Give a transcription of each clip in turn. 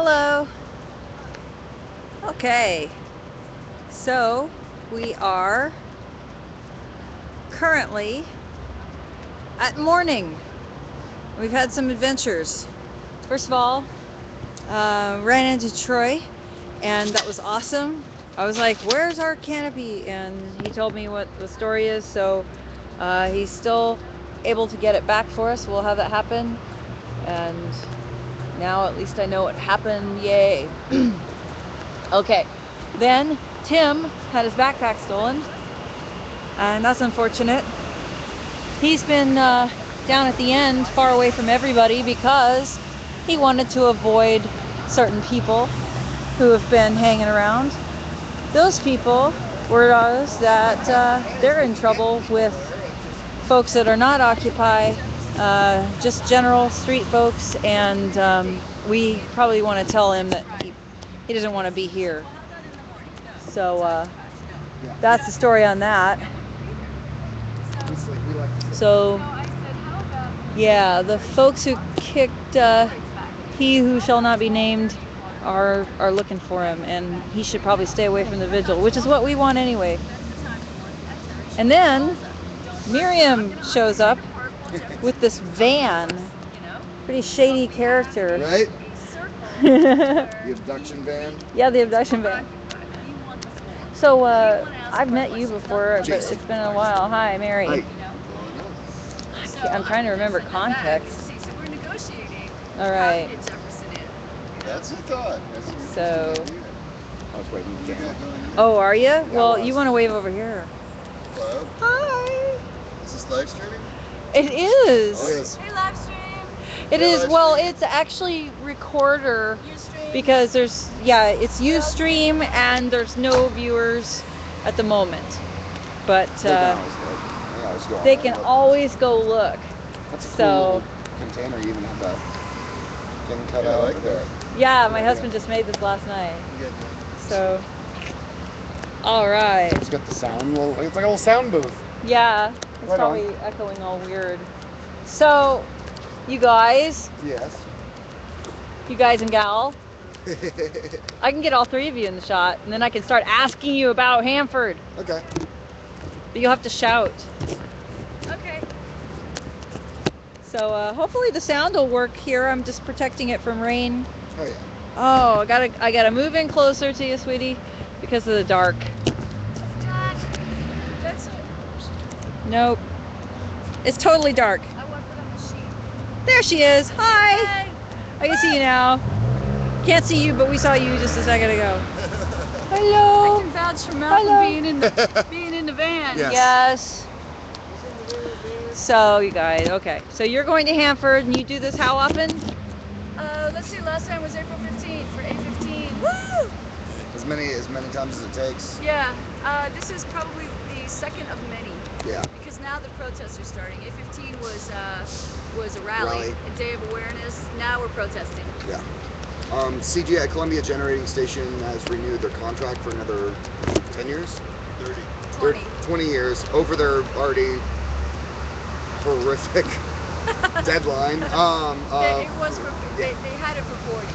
Hello. Okay, so we are currently at morning. We've had some adventures. First of all, ran into Troy, and that was awesome. I was like, "Where's our canopy?" And he told me what the story is. So he's still able to get it back for us. We'll have that happen, and now at least I know what happened. Yay! Okay, then Tim had his backpack stolen, and that's unfortunate. He's been down at the end, far away from everybody, because he wanted to avoid certain people who have been hanging around. Those people were those that they're in trouble with folks that are not Occupy, just general street folks, and we probably want to tell him that he doesn't want to be here. So that's the story on that. So yeah, the folks who kicked he who shall not be named are looking for him, and he should probably stay away from the vigil, which is what we want anyway. And then Miriam shows up with this van. Pretty shady character. Right? The abduction van? Yeah, the abduction van. So I've met you before, but it's been a while. Hi, Mary. Hi. I'm trying to remember context. So we're negotiating. All right. That's a thought. So. I was waiting to get Oh, are you? Well, you want to wave over here. Hello? Hi. Is this live streaming? It is. Oh, yes. Hey, live stream. It is. Well, it's actually recorder because it's Ustream and there's no viewers at the moment. But they can always go look. That's a So. Cool container. You even have that thing cut out. I like that. Yeah, my husband just made this last night. So. All right. It's got the sound. It's like a little sound booth. Yeah, it's probably echoing all weird. So, you guys. Yes. You guys and gal. I can get all three of you in the shot, and then I can start asking you about Hanford. Okay. But you'll have to shout. Okay. So hopefully the sound will work here. I'm just protecting it from rain. Oh yeah. Oh, I gotta move in closer to you, sweetie, because of the dark. Dad, that's Nope. It's totally dark. I want for the machine. There she is. Hi. Hey. I can see you now. Can't see you, but we saw you just a second ago. Hello. I can vouch for Malcolm Hello. being in the van. Yes. Yes. So you guys, okay. So you're going to Hanford, and you do this how often? Let's see. Last time was April 15th for A15. Woo! As many times as it takes. Yeah. This is probably the second of many. Yeah. Because now the protests are starting. A15 was a rally, a day of awareness. Now we're protesting. Yeah. CGI Columbia Generating Station has renewed their contract for another 10 years? 20. 20 years over their already horrific deadline. It was for, they had it for 40,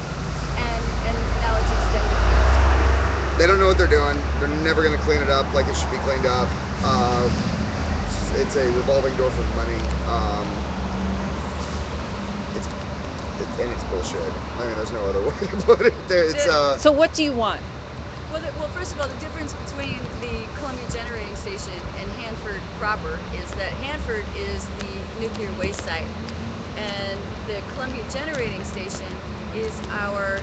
and now it's extended. They don't know what they're doing. They're never going to clean it up like it should be cleaned up. It's a revolving door for money. It's bullshit. I mean, there's no other way to put it. So what do you want? Well, first of all, the difference between the Columbia Generating Station and Hanford proper is that Hanford is the nuclear waste site, and the Columbia Generating Station is our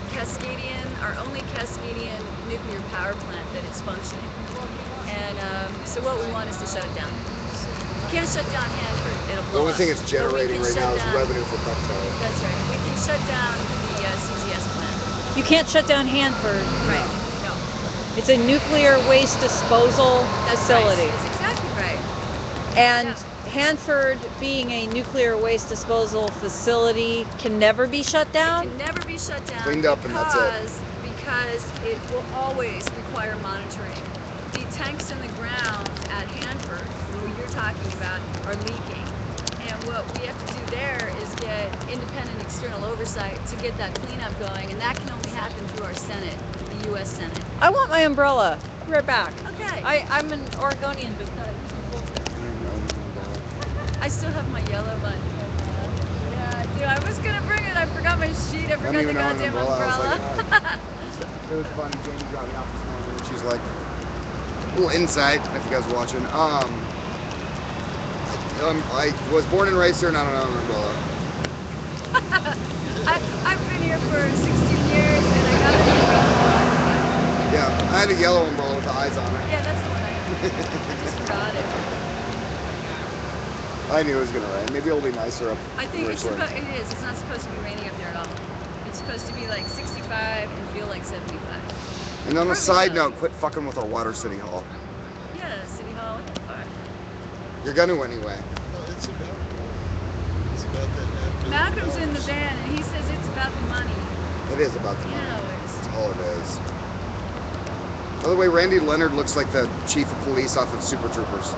only Cascadian nuclear power plant that is functioning. And so what we want is to shut it down. You can't shut down Hanford, it'll blow The only up. thing it's generating right now is revenue for Bechtel. That's right. We can shut down the CGS plant. You can't shut down Hanford. Right. No. It's a nuclear waste disposal facility. Right. That's exactly right. And Hanford, being a nuclear waste disposal facility, can never be shut down? It can never be shut down. Cleaned up and that's it. Because it will always require monitoring. The tanks in the ground at Hanford, what you're talking about, are leaking. And what we have to do there is get independent external oversight to get that cleanup going, and that can only happen through our Senate, the U.S. Senate. I want my umbrella. Be right back. Okay. I'm an Oregonian, but I still have my yellow one. Yeah, dude, I was gonna bring it. I forgot my sheet. I forgot the goddamn umbrella. It was funny. Jamie got me off this morning, and she's like, a little insight if you guys are watching. I was born and raised here, and I don't own an umbrella. I've been here for 16 years, and I got an umbrella. Yeah, I had a yellow umbrella with the eyes on it. Yeah, that's the one I just forgot it. I knew it was gonna rain. Maybe it'll be nicer up. I think it is. It's not supposed to be raining up there at all. It's supposed to be like 65 and feel like 75. And on a side note, quit fucking with our water, City Hall. Yeah, City Hall. What the fuck? You're gonna anyway. Well, it's about that. Malcolm's in the van, and he says it's about the money. It is about the money. Yeah, That's all it is. By the way, Randy Leonard looks like the chief of police off of Super Troopers.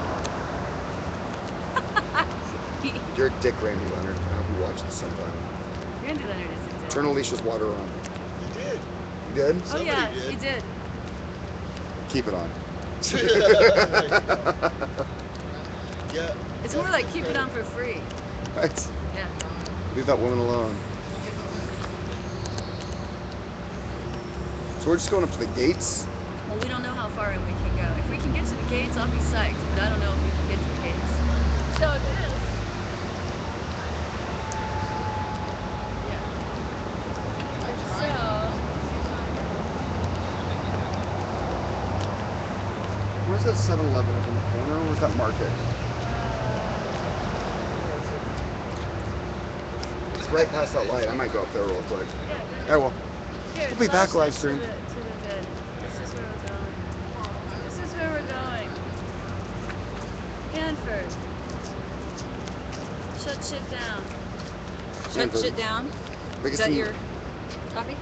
You're a dick, Randy Leonard. I hope you watch this sometime. Randy Leonard is a dick. Turn Alicia's water on. You did. You did? Oh yeah, Somebody did. he did. Keep it on. Yeah. It's more like keep it on for free. Right. Yeah. Leave that woman alone. So we're just going up to the gates. Well, we don't know how far in we can go. If we can get to the gates, I'll be psyched. But I don't know if we can get to the gates. So this. Where's that 7-Eleven up in the corner? Where's that market? It's right past that light. I might go up there real quick. Yeah, well. Here, We'll be back close live stream. to the bed. This is where we're going. This is where we're going. Hanford. Shut shit down. shut Hanford. shit down. Is Biggest that thing- your coffee?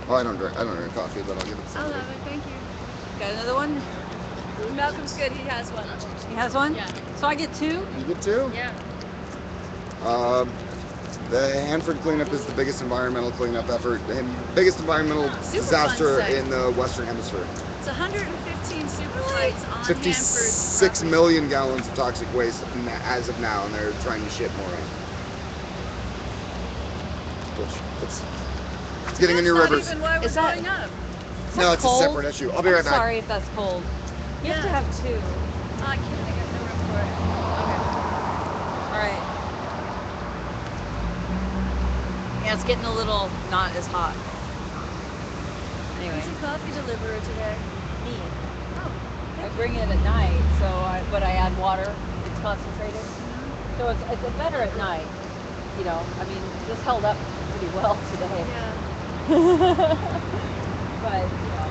Oh, I don't drink coffee, but I'll give it to I'll somebody. have it, thank you. Got another one? Malcolm's good, he has one. He has one? Yeah. So I get two? You get two? Yeah. The Hanford cleanup is the biggest environmental cleanup effort, and biggest environmental Super disaster fun site. in the Western Hemisphere. It's 115 super sites on 56 Hanford. million gallons of toxic waste as of now, and they're trying to ship more in. Which, it's getting in your That's not rivers. even why we're Is that- going up. Is No, that it's cold? a separate issue. I'll be I'm right back. sorry if that's cold. You have to Yeah. have two. Oh, I can't, I got no room for it. All right. Yeah, it's getting a little not as hot. Okay. Anyway, Who's the coffee deliverer today? me. Oh, I bring it at night, but I add water. It's concentrated, so it's better at night. You know, I mean, this held up pretty well today. yeah. But you know,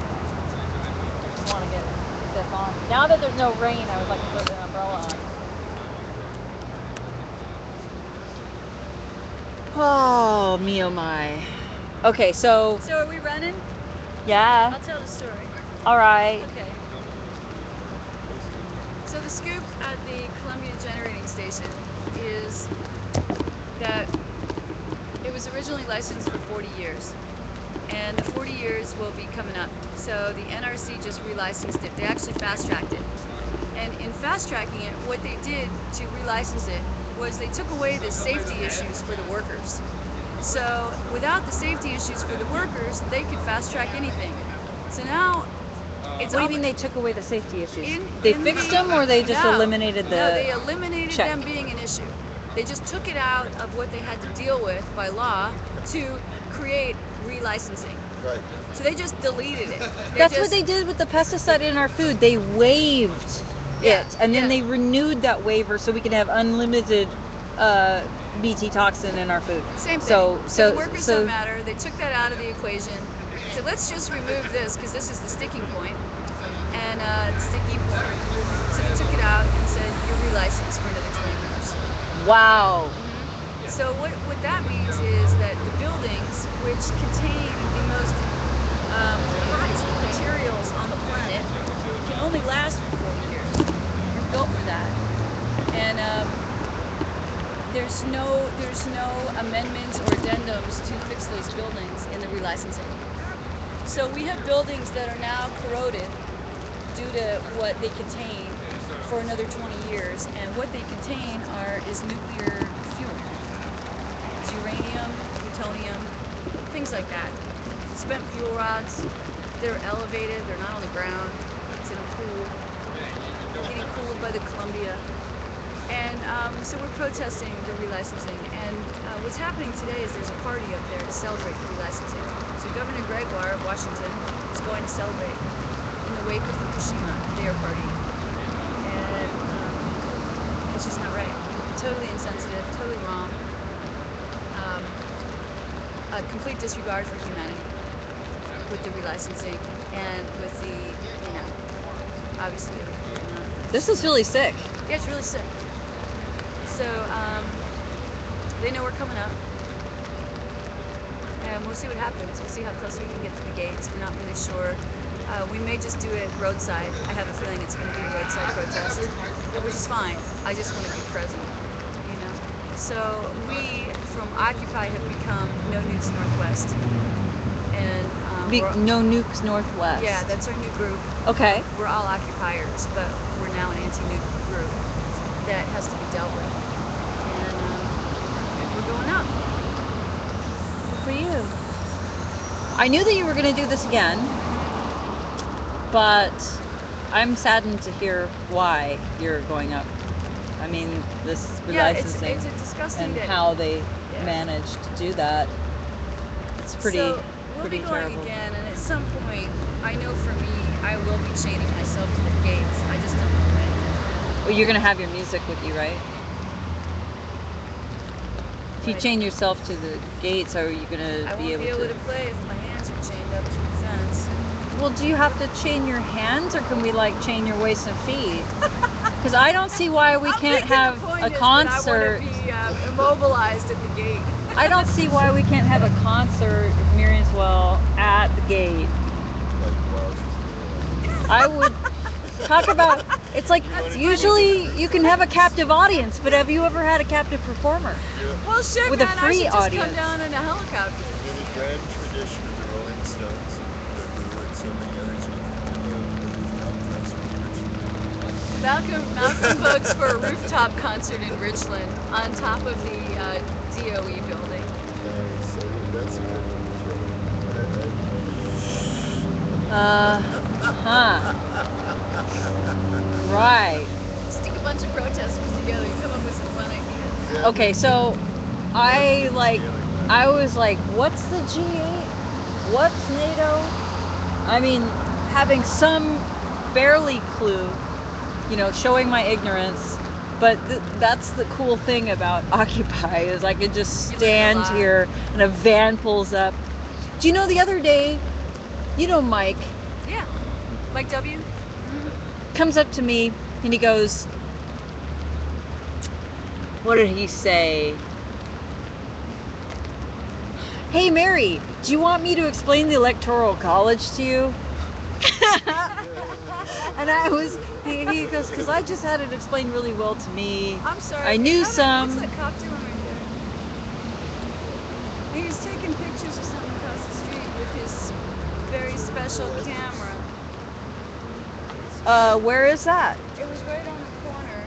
I just want to get this on. Now that there's no rain, I would like to put the umbrella on. Oh, me oh my. Okay, so So are we running? yeah, I'll tell the story. all right. Okay. So the scoop at the Columbia Generating Station is that it was originally licensed for 40 years. And the 40 years will be coming up. So the NRC just relicensed it. They actually fast-tracked it. And in fast-tracking it, what they did to relicense it was they took away the safety issues for the workers. So without the safety issues for the workers, they could fast-track anything. So now it's What do you all- mean they took away the safety issues? in- They in fixed the- them, or they just No. eliminated the? No, they eliminated check. them being an issue. They just took it out of what they had to deal with by law to create relicensing. Right. So they just deleted it. That's what they did with the pesticide in our food. They waived Yeah, it, and then yeah. they renewed that waiver so we can have unlimited BT toxin in our food. Same thing. So So the workers don't matter. They took that out of the equation. So let's just remove this because this is the sticking point and sticky point. So they took it out and said you're relicensed for another 20 years. wow. So what that means is that the buildings, which contain the most prized materials on the planet, can only last for 40 years. They're built for that. and there's no amendments or addendums to fix those buildings in the relicensing. So we have buildings that are now corroded due to what they contain for another 20 years, and what they contain is nuclear fuel. It's uranium, plutonium, things like that. Spent fuel rods. They're elevated. They're not on the ground. It's in a pool, getting cooled by the Columbia. And so we're protesting the relicensing. And what's happening today is there's a party up there to celebrate the relicensing. So Governor Gregoire of Washington is going to celebrate in the wake of Fukushima, their party. And it's just not right. Totally insensitive, totally wrong. A complete disregard for humanity with the relicensing and with the, obviously. This is really sick. Yeah, it's really sick. So they know we're coming up, and we'll see what happens. We'll see how close we can get to the gates. We're not really sure. We may just do it roadside. I have a feeling it's going to be a roadside protest, which is fine. I just want to be present, So we from Occupy have become No Nukes Northwest, and No Nukes Northwest. Yeah, that's our new group. Okay. We're all occupiers, but we're now an anti-nuke group that has to be dealt with, and we're going up. Good for you. I knew that you were going to do this again, but I'm saddened to hear why you're going up. I mean, this relicensing it's a disgusting and day. how they managed to do that. It's pretty, so we'll pretty be going terrible. again, and at some point, I know for me, I will be chaining myself to the gates. I just don't know when. Well, you're going to have your music with you, right? If you chain yourself to the gates, are you going to be able to? I won't be able to play if my hands are chained up to the fence. Well, do you have to chain your hands, or can we chain your waist and feet? Because I don't see why we can't have a concert. I want to be immobilized at the gate. I don't see why we can't have a concert, Miriam's Well, at the gate. I would talk about. It's like usually you can have a captive audience, but have you ever had a captive performer? Well, shit, with man, a free I should audience. just come down in a helicopter. In the grand tradition of the Rolling Stones, that grew and so many others, Malcolm votes for a rooftop concert in Richland on top of the DOE building. So that's a good Right. Stick a bunch of protesters together and come up with some fun ideas. Okay, so I was like, what's the G8? What's NATO? I mean, having some barely clue, showing my ignorance. But that's the cool thing about Occupy is I could just stand here and a van pulls up. Do you know the other day, Mike? Yeah. Mike W? Comes up to me and he goes, what did he say? Hey Mary, do you want me to explain the Electoral College to you? And he goes, because I just had it explained really well to me. I'm sorry. I knew some. What's that cop doing right there? He was taking pictures of something across the street with his very special camera. Where is that? It was right on the corner.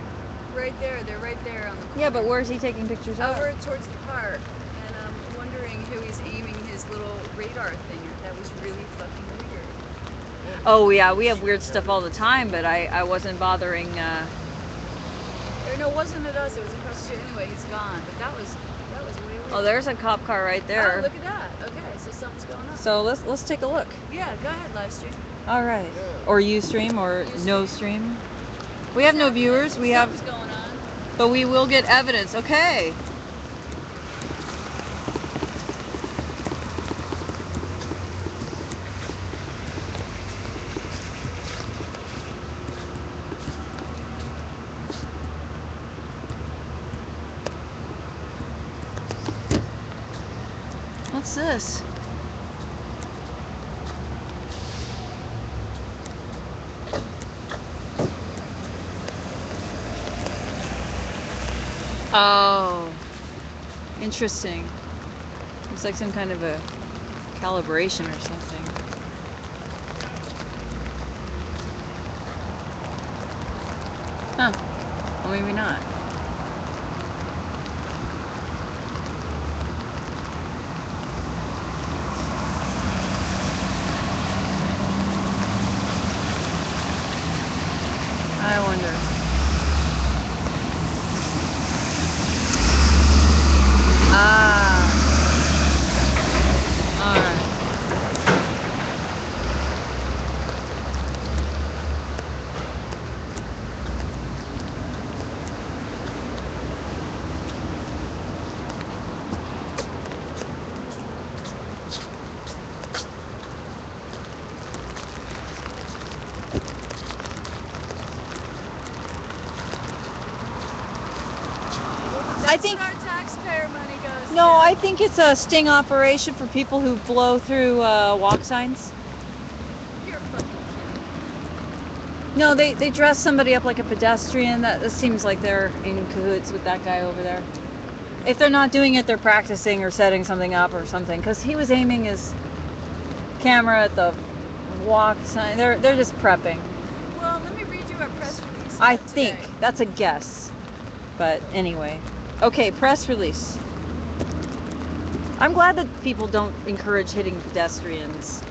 Right there. They're right there on the corner. Yeah, but where is he taking pictures of? Over towards the park. And I'm wondering who he's aiming his little radar thing at. That was really fucking weird. Oh yeah, we have weird stuff all the time, but I wasn't bothering. No, it wasn't at us. It was across the street. Anyway, he's gone. But that was way weird. Oh, there's a cop car right there. Oh, look at that. Okay, so something's going on. So let's take a look. Yeah, go ahead, live stream. All right. Or Ustream or no stream. We have no viewers. We have. Something's going on. But we will get evidence. Okay. What's this? Oh, interesting. It's like some kind of a calibration or something. Huh. Well, maybe not. I wonder. Ah. All right. I think Our taxpayer money goes no. to. I think it's a sting operation for people who blow through walk signs. You're fucking kidding. No, they dress somebody up like a pedestrian. That seems like they're in cahoots with that guy over there. If they're not doing it, they're practicing or setting something up or something. Because he was aiming his camera at the walk sign. They're just prepping. Well, let me read you our press release. I today. think that's a guess. But anyway, okay, press release. I'm glad that people don't encourage hitting pedestrians.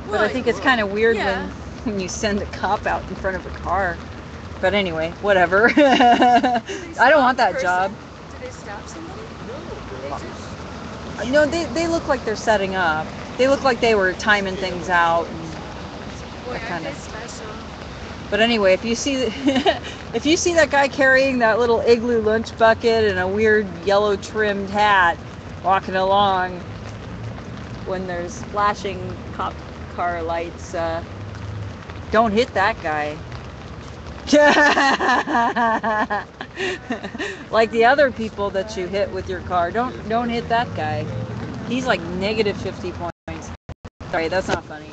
But I Well, think it's kind of weird yeah. when you send a cop out in front of a car. But anyway, whatever. Did they I stop don't want the that person? job. Did they stop somebody? No, They just. No, they look like they're setting up. They look like they were timing things out. And Boy, that aren't kind they of. special? But anyway, if you see if you see that guy carrying that little igloo lunch bucket and a weird yellow trimmed hat walking along when there's flashing cop car lights, don't hit that guy. Like the other people that you hit with your car, don't hit that guy. He's like negative 50 points. Sorry, that's not funny.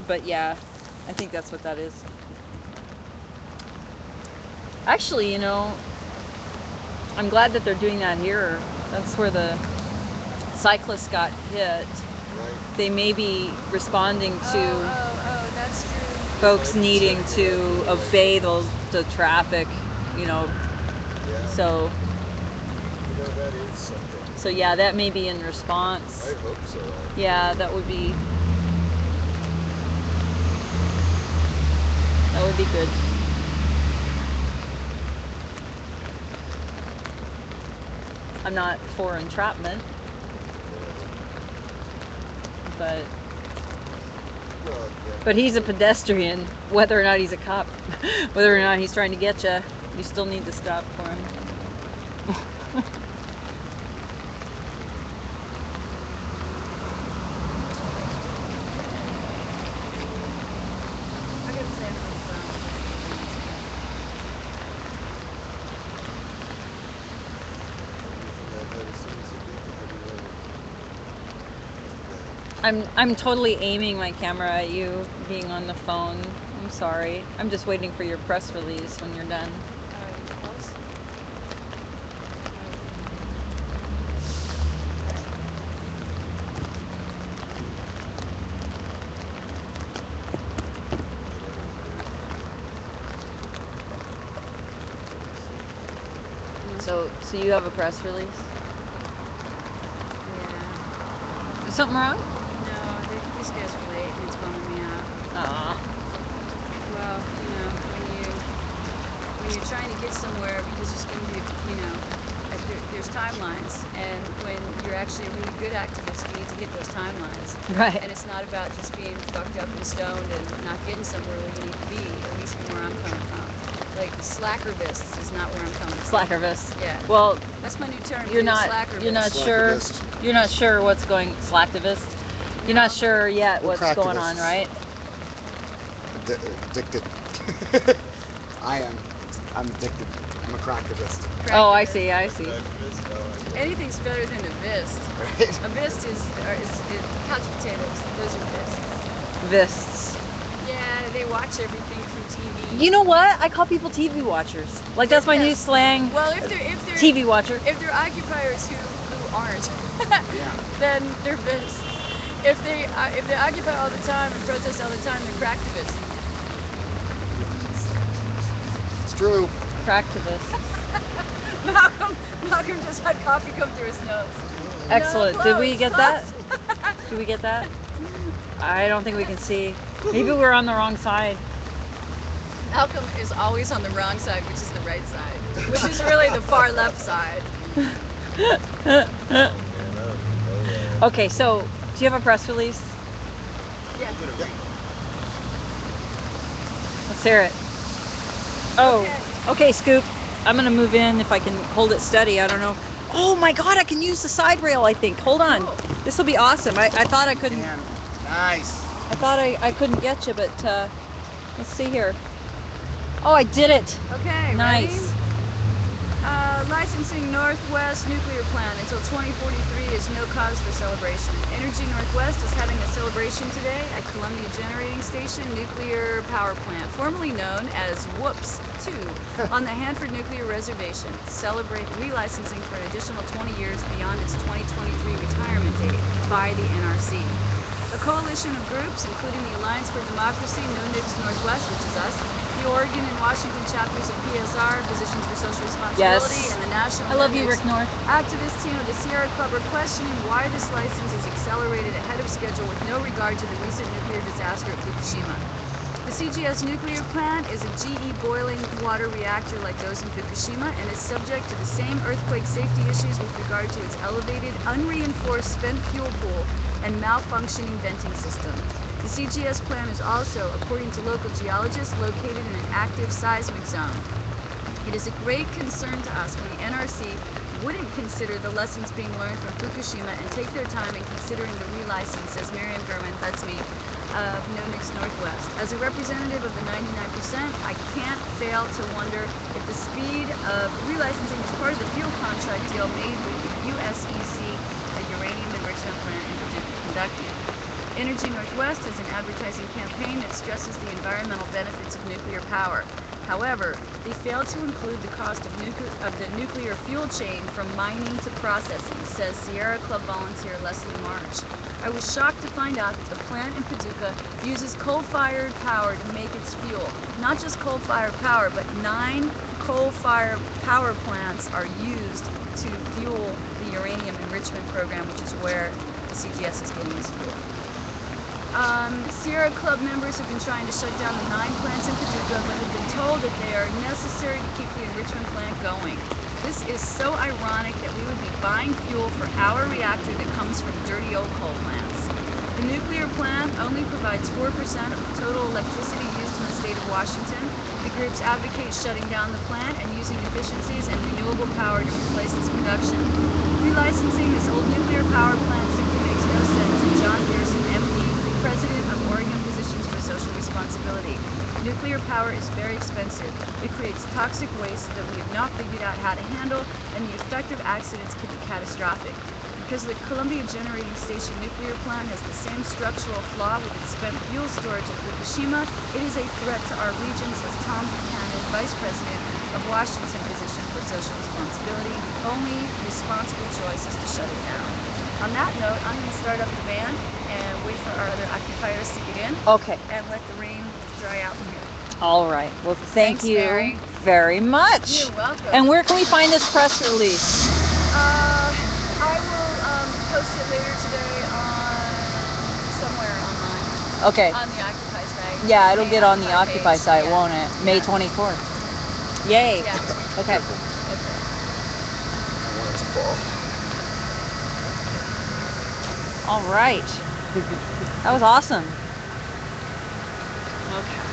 But yeah, I think that's what that is. Actually, you know, I'm glad that they're doing that here. That's where the cyclists got hit. Right. They may be responding to Oh, that's true. folks needing to obey the traffic, you know. Yeah. So that is something. so yeah, that may be in response. I hope so. Yeah, that would be good. I'm not for entrapment, but Well, yeah. but he's a pedestrian. Whether or not he's a cop, whether or not he's trying to get you still need to stop for him. I gotta say, I'm really proud. I'm totally aiming my camera at you, being on the phone. I'm sorry. I'm just waiting for your press release when you're done. Close. So you have a press release? Yeah. Is something wrong? No, this guy's late and it's bumming me out. Aw. Well, you know, when you're trying to get somewhere because there's going to be, you know, there's timelines, and when you're actually a really good activist, you need to hit those timelines. Right. And it's not about just being fucked up and stoned and not getting somewhere where you need to be, at least from where I'm coming from. Like, slackervists is not where I'm coming from. Slackervist. Yeah. Well, That's my new term. you're being a not slackervist. sure. Slacktivist. You're not sure what's going slacktivist. You're not sure yet We're what's going on, cracktivists. right? Addicted. I am. I'm addicted. I'm a cracktivist. Oh, I see. I see. Anything's better than a vist. Right? A vist is couch potatoes. Those are vists. Vists. Yeah, they watch everything from TV. You know what? I call people TV watchers. Like that's my new Yes. slang. Well, if they're TV watcher. if they're occupiers who aren't, Yeah. then they're fists. If they occupy all the time and protest all the time, they're cracktivists. It's true. Practivist. Malcolm just had coffee come through his nose. Excellent. No, Did we close, get that? Did we get that? I don't think we can see. Maybe we're on the wrong side. Malcolm is always on the wrong side, which is the right side, which is really the far left side. Okay, so do you have a press release? Yeah. Let's hear it. Oh, okay, Scoop. I'm gonna move in if I can hold it steady. I don't know. Oh my God, I can use the side rail. I think. Hold on. Cool. This will be awesome. I thought I couldn't. Man, nice. I thought I couldn't get you, but let's see here. Oh, I did it. Okay. Nice. Ready? Licensing Northwest Nuclear Plant until 2043 is no cause for celebration. Energy Northwest is having a celebration today at Columbia Generating Station Nuclear Power Plant, formerly known as Whoops 2, on the Hanford Nuclear Reservation, to celebrate relicensing for an additional 20 years beyond its 2023 retirement date by the NRC. A coalition of groups, including the Alliance for Democracy, No Nukes Northwest, which is us, the Oregon and Washington chapters of PSR, Positions for Social Responsibility, Yes. and the National I love No you, Nukes Rick North. activist team of the Sierra Club are questioning why this license is accelerated ahead of schedule with no regard to the recent nuclear disaster at Fukushima. The CGS nuclear plant is a GE boiling water reactor like those in Fukushima and is subject to the same earthquake safety issues with regard to its elevated, unreinforced spent fuel pool and malfunctioning venting system. The CGS plant is also, according to local geologists, located in an active seismic zone. It is a great concern to us when the NRC wouldn't consider the lessons being learned from Fukushima and take their time in considering the relicense, says Miriam May, that's me, of No Nukes Northwest. As a representative of the 99%, I can't fail to wonder if the speed of relicensing is part of the fuel contract deal made with the USEC, a uranium enrichment plant in Paducah, conducting. Energy Northwest has an advertising campaign that stresses the environmental benefits of nuclear power. However, they fail to include the cost of the nuclear fuel chain from mining to processing, says Sierra Club volunteer Leslie March. I was shocked to find out that the plant in Paducah uses coal-fired power to make its fuel. Not just coal-fired power, but 9 coal-fired power plants are used to fuel the uranium enrichment program, which is where the CGS is getting its fuel. Sierra Club members have been trying to shut down the 9 plants in Paducah, but have been told that they are necessary to keep the enrichment plant going. This is so ironic that we would be buying fuel for our reactor that comes from dirty old coal plants. The nuclear plant only provides 4% of the total electricity used in the state of Washington. The groups advocate shutting down the plant and using efficiencies and renewable power to replace its production. Relicensing this old nuclear power plant simply makes no sense, and John Pearson, MD, president of Oregon Positions for Social Responsibility. Nuclear power is very expensive. It creates toxic waste that we have not figured out how to handle, and the effect of accidents could be catastrophic. Because the Columbia Generating Station nuclear plant has the same structural flaw with its spent fuel storage at Fukushima, it is a threat to our region, says Tom Buchanan, Vice President of Washington Position for Social Responsibility. The only responsible choice is to shut it down. On that note, I'm going to start up the van and wait for our other occupiers to get in Okay. and let the rain dry out in here. All right. Well, thank Thanks, you Mary. very much. You're welcome. And where can we find this press release? I will post it later today on somewhere online. Okay. On the Occupy site. Yeah, it'll May get on the Occupy page. site, Yeah. won't it? May Yeah. 24th. Yay. Yeah. Okay. Okay. I want it to fall. All right. That was awesome. Okay.